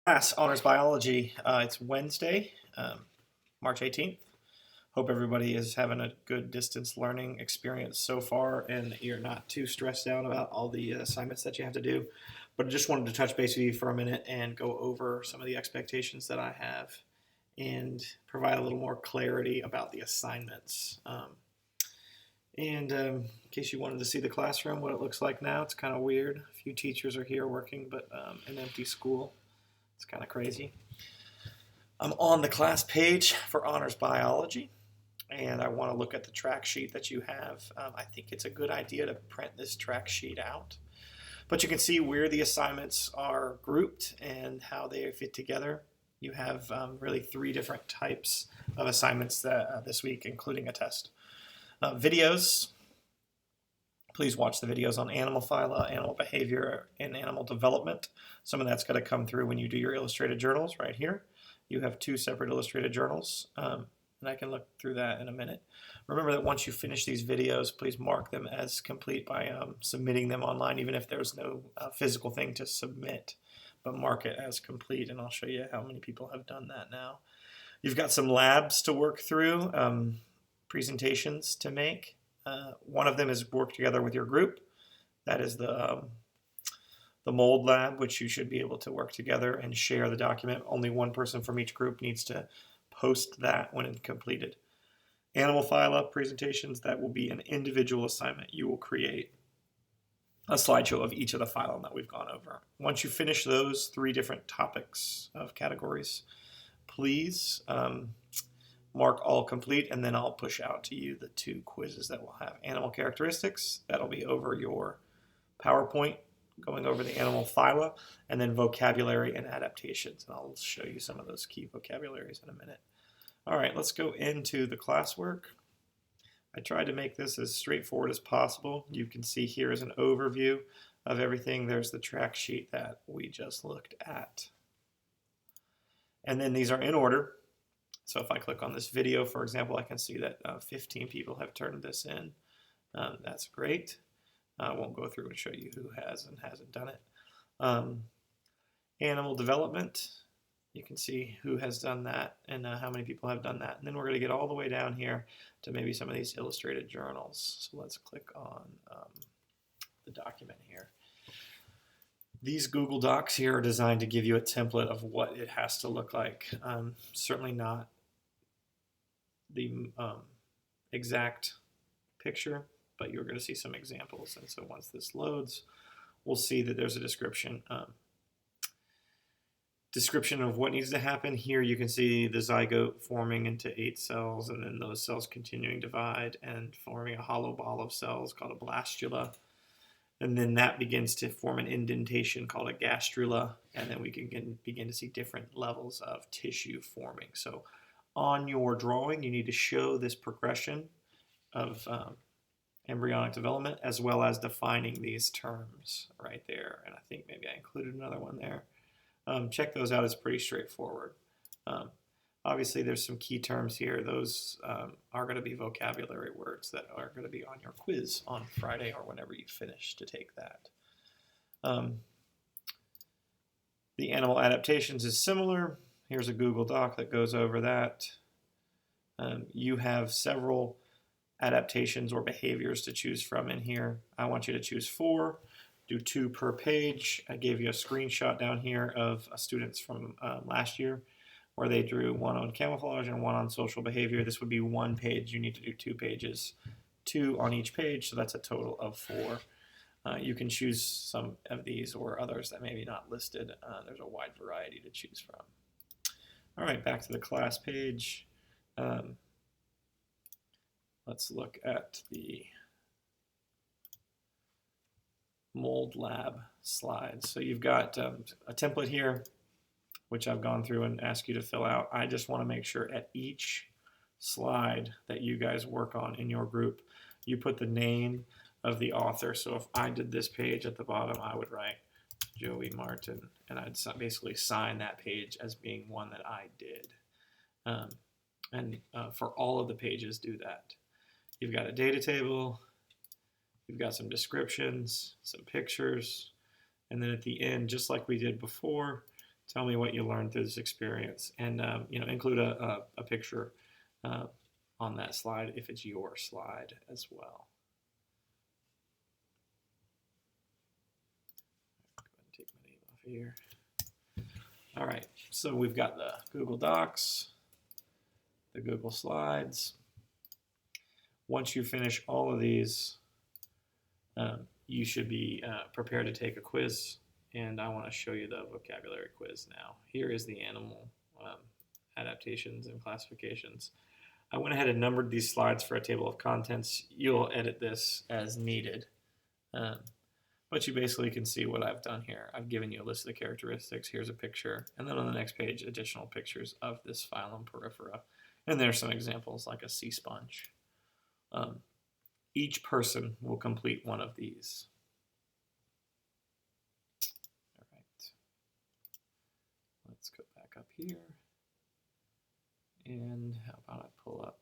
Class Honors Biology. It's Wednesday, March 18th. Hope everybody is having a good distance learning experience so far and you're not too stressed out about all the assignments that you have to do. But I just wanted to touch base with you for a minute and go over some of the expectations that I have and provide a little more clarity about the assignments. In case you wanted to see the classroom, what it looks like now, it's kind of weird. A few teachers are here working, but an empty school. It's kind of crazy. I'm on the class page for Honors Biology, and I want to look at the track sheet that you have. I think it's a good idea to print this track sheet out. But you can see where the assignments are grouped and how they fit together. You have really three different types of assignments this week, including a test. Videos. Please watch the videos on animal phyla, animal behavior, and animal development. Some of that's going to come through when you do your illustrated journals right here. You have two separate illustrated journals, and I can look through that in a minute. Remember that once you finish these videos, please mark them as complete by submitting them online, even if there's no physical thing to submit, but mark it as complete, and I'll show you how many people have done that now. You've got some labs to work through, presentations to make. One of them is work together with your group. That is the mold lab, which you should be able to work together and share the document. Only one person from each group needs to post that when it's completed. Animal phyla presentations, that will be an individual assignment. You will create a slideshow of each of the phylum that we've gone over. Once you finish those three different topics of categories, please mark all complete, and then I'll push out to you the two quizzes that will have animal characteristics. That'll be over your PowerPoint, going over the animal phyla, and then vocabulary and adaptations. And I'll show you some of those key vocabularies in a minute. All right, let's go into the classwork. I tried to make this as straightforward as possible. You can see here is an overview of everything. There's the track sheet that we just looked at. And then these are in order. So if I click on this video, for example, I can see that 15 people have turned this in. That's great. I won't go through and show you who has and hasn't done it. Animal development, you can see who has done that and how many people have done that. And then we're going to get all the way down here to maybe some of these illustrated journals. So let's click on the document here. These Google Docs here are designed to give you a template of what it has to look like. Certainly not the exact picture, but you're going to see some examples. And so once this loads, we'll see that there's a description of what needs to happen. Here you can see the zygote forming into 8 cells, and then those cells continuing to divide and forming a hollow ball of cells called a blastula. And then that begins to form an indentation called a gastrula, and then we can begin to see different levels of tissue forming. So on your drawing, you need to show this progression of embryonic development as well as defining these terms right there. And I think maybe I included another one there. Check those out. It's pretty straightforward. Obviously, there's some key terms here. Those are going to be vocabulary words that are going to be on your quiz on Friday or whenever you finish to take that. The animal adaptations is similar. Here's a Google Doc that goes over that. You have several adaptations or behaviors to choose from in here. I want you to choose 4. Do 2 per page. I gave you a screenshot down here of students from last year where they drew one on camouflage and one on social behavior. This would be 1 page. You need to do 2 pages, 2 on each page, so that's a total of 4. You can choose some of these or others that may be not listed. There's a wide variety to choose from. All right, back to the class page. Let's look at the mold lab slides. So you've got a template here, which I've gone through and asked you to fill out. I just want to make sure at each slide that you guys work on in your group, you put the name of the author. So if I did this page at the bottom, I would write Joey Martin, and I'd basically sign that page as being one that I did. For all of the pages, do that. You've got a data table, you've got some descriptions, some pictures, and then at the end, just like we did before, Tell me what you learned through this experience, and include a picture on that slide if it's your slide as well. Go ahead and take my name off here. All right, so we've got the Google Docs, the Google Slides. Once you finish all of these, you should be prepared to take a quiz, and I want to show you the vocabulary quiz now. Here is the animal adaptations and classifications. I went ahead and numbered these slides for a table of contents. You'll edit this as needed, but you basically can see what I've done here. I've given you a list of the characteristics. Here's a picture, and then on the next page, additional pictures of this phylum Porifera. And there's some examples like a sea sponge. Each person will complete one of these. All right. Let's go back up here. And how about I pull up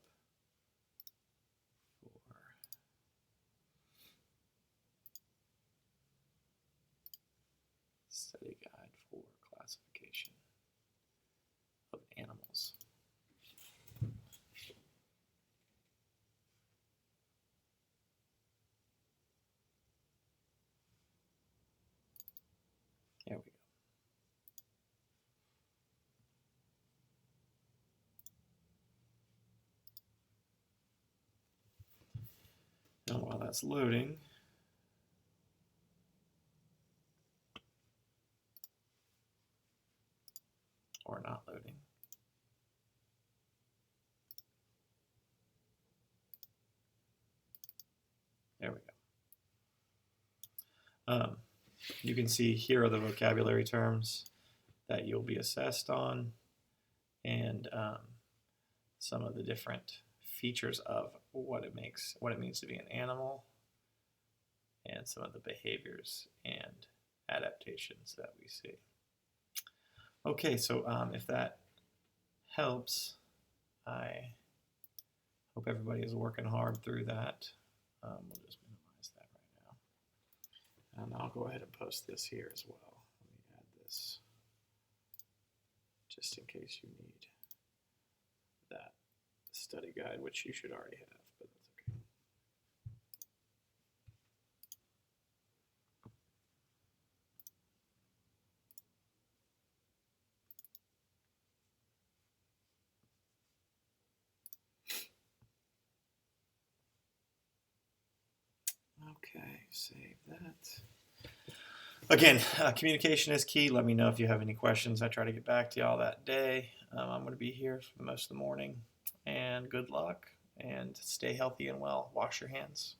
for study guide for classification of animals. There we go. And while that's loading, or not loading, there we go. You can see here are the vocabulary terms that you'll be assessed on, and some of the different features of what it means to be an animal, and some of the behaviors and adaptations that we see. Okay, so if that helps, I hope everybody is working hard through that. We'll just minimize that right now. And I'll go ahead and post this here as well. Let me add this just in case you need that study guide, which you should already have, but that's okay. Okay, save that. Again, communication is key. Let me know if you have any questions. I try to get back to y'all that day. I'm going to be here for most of the morning. And good luck, and stay healthy and well. Wash your hands.